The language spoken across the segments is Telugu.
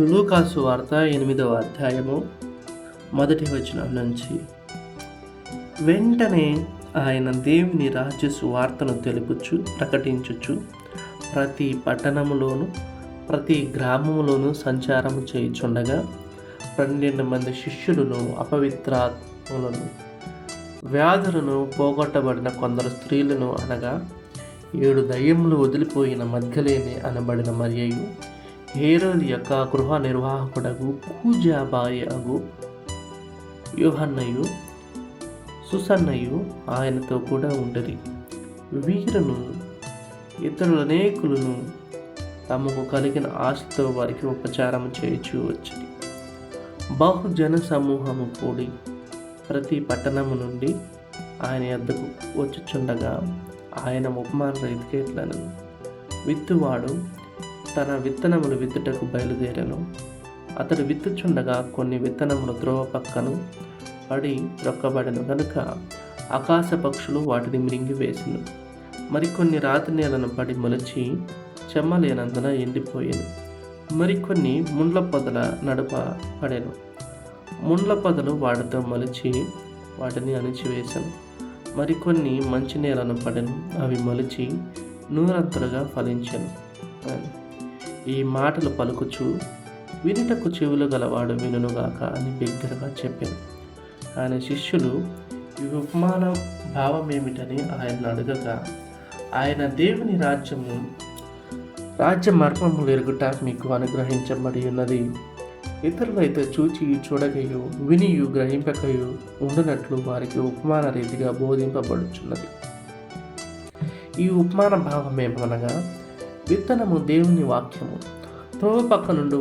లూకాసు వార్త 8వ అధ్యాయము మొదటి వచనం నుంచి. వెంటనే ఆయన దేవుని రాజ్య సువార్తను తెలుపుచు ప్రకటించుచు ప్రతి పట్టణములోను ప్రతి గ్రామములోను సంచారము చేయుచుండగా 12 మంది శిష్యులను, అపవిత్రాత్మలను, వ్యాధులను పోగొట్టబడిన కొందరు స్త్రీలను, అనగా 7 దయ్యములు వదిలిపోయిన మగ్ధలేనే అనబడిన మరియయు, హేరోదు యొక్క గృహ నిర్వాహకుడగు కూజాబాయగు యోహన్నయు, సుసన్నయు ఆయనతో కూడా ఉండరి. వీరును ఇతరులు అనేకులను తమకు కలిగిన ఆశతో వారికి ఉపచారం చేయుచూ వచ్చింది. బహుజన సమూహము కూడి ప్రతి పట్టణము నుండి ఆయన యొద్దకు వచ్చుచుండగా ఆయన ఉపమాన రీతిగా ఇట్లనెను: విత్తువాడు తన విత్తనములు విత్తుటకు బయలుదేరెను. అతడు విత్తుచుండగా కొన్ని విత్తనములు త్రోవ పక్కను పడి త్రొక్కబడెను గనుక ఆకాశ పక్షులు వాటిని మింగివేసెను. మరికొన్ని రాతి నేలను పడి మొలిచి చెమ్మలేనందున ఎండిపోయెను. మరికొన్ని ముండ్ల పొదల నడుప పడెను. ముండ్ల పొదలు వాటితో మొలిచి వాటిని అణిచివేసెను. మరికొన్ని మంచి నేలను పడెను. అవి మొలిచి నూరంతలుగా ఫలించెను. ఈ మాటలు పలుకుచు వినుటకు చెవులు గలవాడు వినుగాక అని బిగ్గరగా చెప్పాను. ఆయన శిష్యులు ఈ ఉపమాన భావమేమిటని ఆయన అడగగా, ఆయన దేవుని రాజ్య మర్మములు ఎరుగుట మీకు అనుగ్రహించబడి ఉన్నది. ఇతరులైతే చూచి చూడకయు వినియు గ్రహింపకయు ఉండునట్లు వారికి ఉపమాన రీతిగా బోధింపబడుచున్నది. ఈ ఉపమాన భావమేమనగా, విత్తనము దేవుని వాక్యము. త్రోవ పక్క నుండి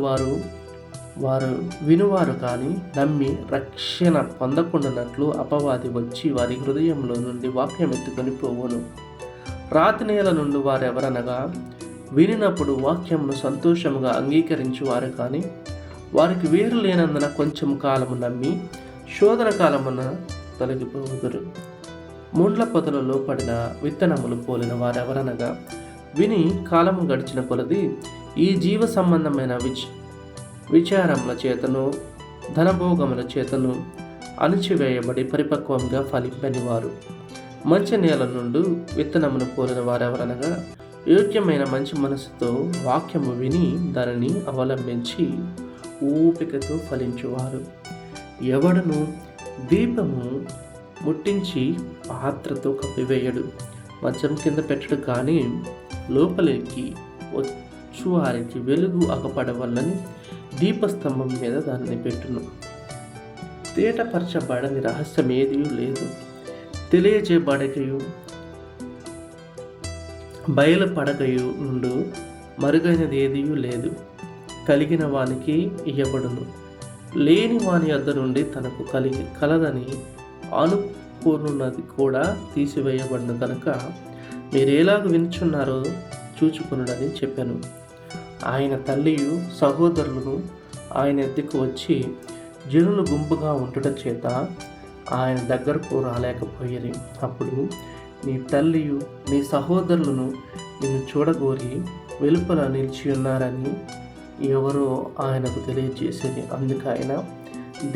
వారు వినువారు కానీ నమ్మి రక్షణ పొందకుండానట్లు అపవాది వచ్చి వారి హృదయంలో నుండి వాక్యం ఎత్తుకొని పోవును. రాతి నేల నుండి వారెవరనగా, వినినప్పుడు వాక్యమును సంతోషముగా అంగీకరించువారు కానీ వారికి వేరు లేనందున కొంచెం కాలము నమ్మి శోధన కాలమున తొలగిపోవుదురు. ముండ్ల పొదలలో పడిన విత్తనములు పోలిన వారెవరనగా, విని కాలము గడిచిన కొలది ఈ జీవ సంబంధమైన విచారముల చేతను ధనభోగముల చేతను అణిచివేయబడి పరిపక్వంగా ఫలింపని వారు. మంచి నేల నుండి విత్తనమును పోలిన వారెవరనగా, యోగ్యమైన మంచి మనసుతో వాక్యము విని దానిని అవలంబించి ఓపికతో ఫలించువారు. ఎవడును దీపము ముట్టించి పాత్రతో కప్పివేయడు, మంచం కింద పెట్టడు, కానీ లోపలికి వచ్చువారికి వెలుగు అగపడవల్లని దీపస్తంభం మీద దానిని పెట్టును. తేటపరచబడని రహస్యం ఏదీ లేదు, తెలియజేయబడకయు బయలుపడకయు నుండి మరుగైనది ఏదీ లేదు. కలిగిన వానికి ఇయ్యబడును, లేని వాని యొద్ద నుండి తనకు కలదని అనుకోనున్నది కూడా తీసివేయబడును. కనుక మీరేలాగ వినుచున్నారో చూచుకునుడని చెప్పాను. ఆయన తల్లియు సహోదరులను ఆయన ఎద్దకు వచ్చి జనులు గుంపుగా ఉండుట చేత ఆయన దగ్గరకు రాలేకపోయేది. అప్పుడు నీ తల్లియు నీ సహోదరులను నిన్ను చూడగోరి వెలుపల నిలిచి ఉన్నారని ఎవరో ఆయనకు తెలియజేసేది. అందుకు ఆయన,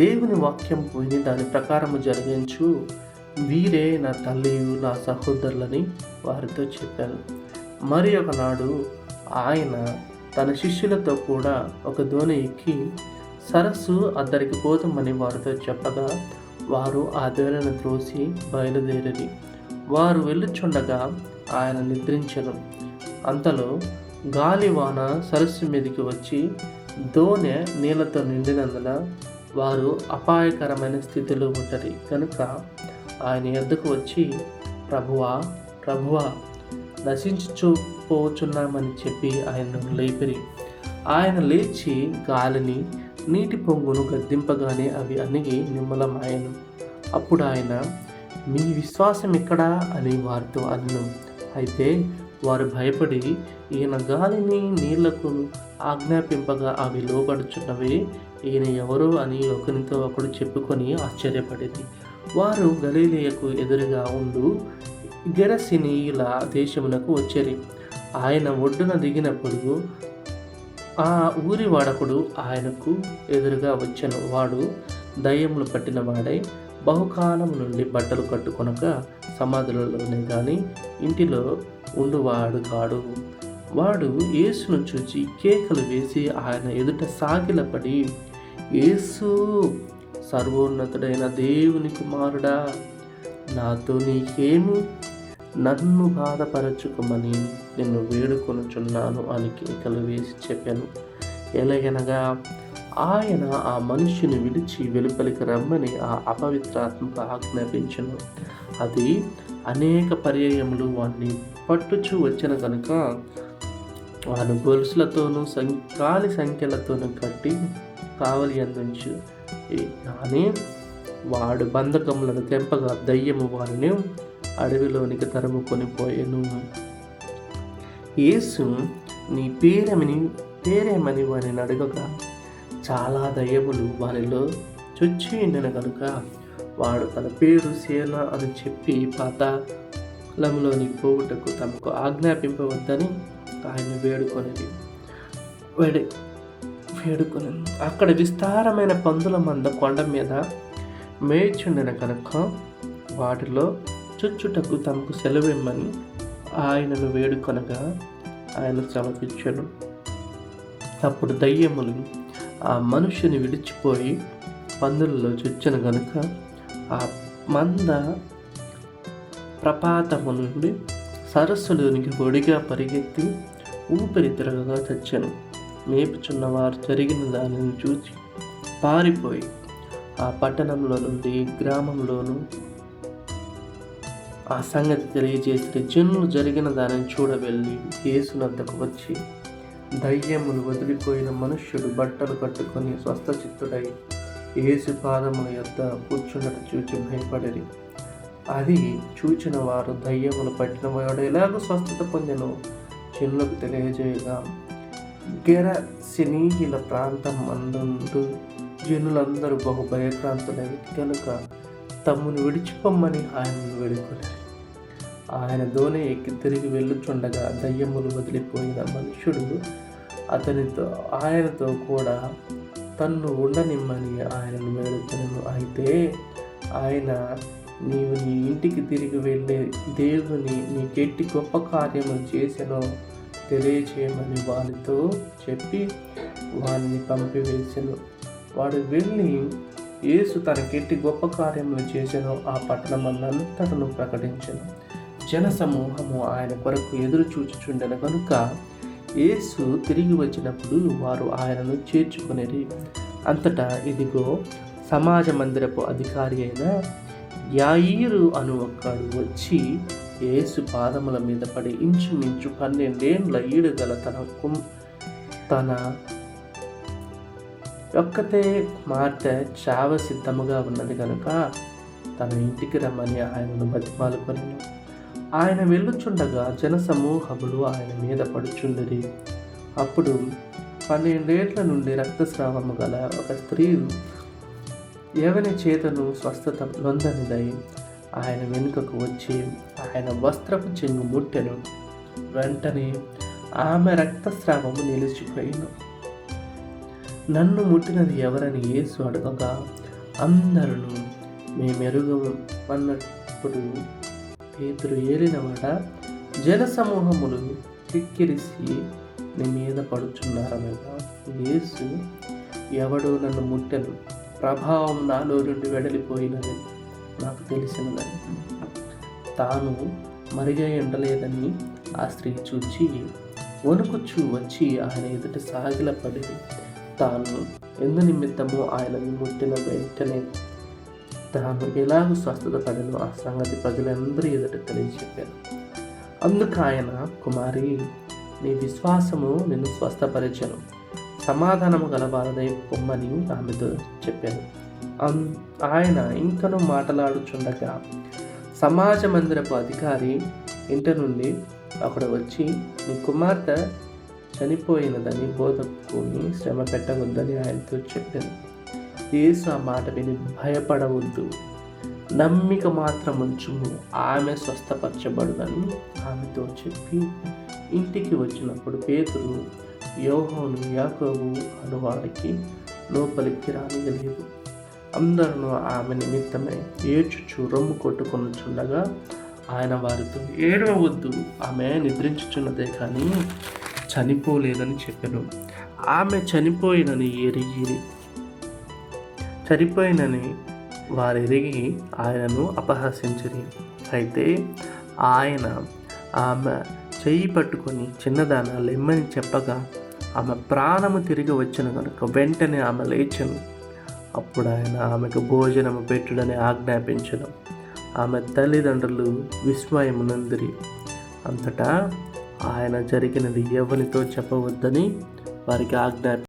దేవుని వాక్యం పోయి దాని ప్రకారము జరిగించు, వీరే నా తల్లియు నా సహోదరులని వారితో చెప్పాను. మరి ఒకనాడు ఆయన తన శిష్యులతో కూడా ఒక దోణి ఎక్కి సరస్సు అద్దరికి పోతామని వారితో చెప్పగా, వారు ఆ దోణిని త్రోసి బయలుదేరి వారు వెళ్ళుచుండగా ఆయన నిద్రించెను. అంతలో గాలివాన సరస్సు మీదకి వచ్చి దోణె నీళ్లతో నిండినందున వారు అపాయకరమైన స్థితిలో ఉంటారు. కనుక ఆయన ఎద్దకు వచ్చి, ప్రభువా ప్రభువా, నశించుపోచున్నామని చెప్పి ఆయనను లేపిరి. ఆయన లేచి గాలిని నీటి పొంగును గద్దింపగానే అవి అణిగి నిమ్మలమాయెను. అప్పుడు ఆయన, మీ విశ్వాసం ఎక్కడా అని వారితో అనెను. అయితే వారు భయపడి, ఈయన గాలిని నీళ్లకు ఆజ్ఞాపింపగా అవి లోబడుచున్నవే, ఈయన ఎవరో అని ఒకరితో ఒకడు చెప్పుకొని ఆశ్చర్యపడింది. వారు గలిలయకు ఎదురుగా ఉండు గెరసినీయుల దేశమునకు వచ్చేరి. ఆయన ఒడ్డున దిగినప్పుడు ఆ ఊరి వాడకుడు ఆయనకు ఎదురుగా వచ్చెను. వాడు దయ్యములు పట్టిన వాడై బహుకాలం నుండి బట్టలు కట్టుకొనక సమాధులలోనే గాని ఇంటిలో ఉండువాడు కాడు. వాడు యేసును చూచి కేకలు వేసి ఆయన ఎదుట సాగిలపడి, యేసు, సర్వోన్నతుడైన దేవుని కుమారుడా, నాతో నీకేమి? నన్ను బాధపరచుకోమని నిన్ను వేడుకొనుచున్నాను అని కేకలు వేసి చెప్పాను. ఎలాగనగా ఆయన ఆ మనుష్యుని విడిచి వెలుపలికి రమ్మని ఆ అపవిత్రాత్మకు ఆజ్ఞాపించను. అది అనేక పర్యాయములు వాడిని పట్టుచూ వచ్చిన కనుక వాడు గొలుసులతోనూ కాలి సంఖ్యలతోనూ కట్టి కావలి అందించు. కానీ వాడు బంధకములను తెంపగా దయ్యము వారిని అడవిలోనికి తరుముకొని పోయెను. యేసు నీ పేరేమని వారిని అడగగా చాలా దయ్యములు వారిలో చొచ్చి ఉండిన కనుక వాడు తన పేరు సేన అని చెప్పి పాతాళంలోని పోవుటకు తమకు ఆజ్ఞాపింపవద్దని ఆయన వేడుకొని అక్కడ విస్తారమైన పందుల మంద కొండ మీద మేయిచుండిన కనుక వాటిలో చుచ్చుటకు తమకు సెలవిమ్మని ఆయనను వేడుకొనగా ఆయన సమర్పించను. అప్పుడు దయ్యములు ఆ మనుష్యుని విడిచిపోయి పందులలో చుచ్చిన గనుక ఆ మంద ప్రపాతము నుండి సరస్సులోనికి ఒడిగా పరిగెత్తి ఊపిరి తిరగగా చచ్చెను. మేపుచున్నవారు జరిగిన దానిని చూచి పారిపోయి ఆ పట్టణంలో నుండి గ్రామంలోనూ ఆ సంగతి తెలియజేసి జనులు జరిగిన దానిని చూడవెళ్ళి యేసునద్దకు వచ్చి, దయ్యములు వదిలిపోయిన మనుష్యుడు బట్టలు కట్టుకొని స్వస్థచిత్తుడై యేసు పాదముల యొద్ద కూర్చున్నట్టు చూచి భయపడిరి. అది చూచిన వారు దయ్యములు పట్టిన వాడు ఎలాగో స్వస్థత పొందెను జనులకు తెలియజేయగా, గెరసెనీయుల ప్రాంతం అందుండు జనులందరూ బహు భయక్రాంతులై కనుక తమ్మును విడిచిపోమ్మని ఆయనను వేడుకొనిరి. ఆయన దోణి ఎక్కి తిరిగి వెళ్ళుచుండగా దయ్యములు వదిలిపోయిన మనుష్యుడు ఆయనతో కూడా తన్ను ఉండనిమ్మని ఆయనను వేడుకొనెను. అయితే ఆయన, నీవు నీ ఇంటికి తిరిగి వెళ్ళే దేవుని నీకెట్టి గొప్ప కార్యములు చేసెనో తెలియచేయమని వారితో చెప్పి వారిని పంపివేసెను. వాడు వెళ్ళి యేసు తనకెట్టి గొప్ప కార్యములు చేసెనో ఆ పట్టణమంతటను ప్రకటించెను. జన సమూహము ఆయన కొరకు ఎదురు చూచుచుండెను కనుక యేసు తిరిగి వచ్చినప్పుడు వారు ఆయనను చేర్చుకొనిరి. అంతటా ఇదిగో సమాజ మందిరపు అధికారి అయిన యాయీరు అను ఒక్కడు వచ్చి యేసు పాదముల మీద పడి ఇంచుమించు 12 ఏండ్ల ఈడుగల తన ఒక్కతే కుమార్తె చావ సిద్ధముగా ఉన్నది కనుక తన ఇంటికి రమ్మని ఆయనను బతిమాలుకొనెను. ఆయన వెళ్ళుచుండగా జనసమూహములు ఆయన మీద పడుచుండిరి. అప్పుడు 12 ఏళ్ల నుండి రక్తస్రావము గల ఒక స్త్రీ ఎవని చేతను స్వస్థత నొందనిదై ఆయన వెనుకకు వచ్చి ఆయన వస్త్రపు చెంగు ముట్టెను. వెంటనే ఆమె రక్తస్రావము నిలిచిపోయిను. నన్ను ముట్టినది ఎవరని యేసు అడగగా అందరూ మేమెరుగమన్నప్పుడు పేతురు ఏలినవాడ, జనసమూహములు కిక్కిరిసి నీ మీద పడుచున్నారనగా యేసు, ఎవడో నన్ను ముట్టెను, ప్రభావం నాలో నుండి వెడలిపోయినది నాకు తెలిసినదని. తాను మరిగా ఎండలేదని ఆ స్త్రీ చూచి వణుకుచూ వచ్చి ఆయన ఎదుట సాగిలపడి తాను ఎందు నిమిత్తము ఆయనను ముట్టిన వెంటనే తాను ఎలాగూ స్వస్థత పడను ఆ సంగతి ప్రజలందరూ ఎదుట తెలియచెప్పారు. అందుకు ఆయన, కుమారి, నీ విశ్వాసము నిన్ను స్వస్థపరిచెను, సమాధానము గలవారదై పొమ్మని ఆమెతో చెప్పాను. ఆయన ఇంకనూ మాట్లాడుచుండగా సమాజ మందిరపు అధికారి ఇంటి నుండి అక్కడ వచ్చి, నీ కుమార్తె చనిపోయినదని బోధకుని శ్రమ పెట్టవద్దని ఆయనతో చెప్పాను. యేసు ఆ మాట విని, భయపడవద్దు, నమ్మిక మాత్రం ఉంచుము, ఆమె స్వస్థపరచబడునని ఆమెతో చెప్పి ఇంటికి వచ్చినప్పుడు పేతురు యోహాను యాకోబు అను వారికి లోపలికి రానియలేదు. అందరూ ఆమె నిమిత్తమే ఏడ్చుచు రొమ్ము కొట్టుకొనుచుండగా ఆయన వారితో, ఏడవవద్దు, ఆమె నిద్రించుచున్నదే కానీ చనిపోలేదని చెప్పెను. ఆమె చనిపోయినని వారెరిగి ఆయనను అపహసించిరి. అయితే ఆయన ఆమె చెయ్యి పట్టుకొని, చిన్నదాన లెమ్మని చెప్పగా ఆమె ప్రాణము తిరిగి వచ్చిన కనుక వెంటనే ఆమె లేచెను. అప్పుడు ఆయన ఆమెకు భోజనము పెట్టుడని ఆజ్ఞాపించను. ఆమె తల్లిదండ్రులు విస్మయమునందిరి. అంతటా ఆయన జరిగినది ఎవరితో చెప్పవద్దని వారికి ఆజ్ఞాపించారు.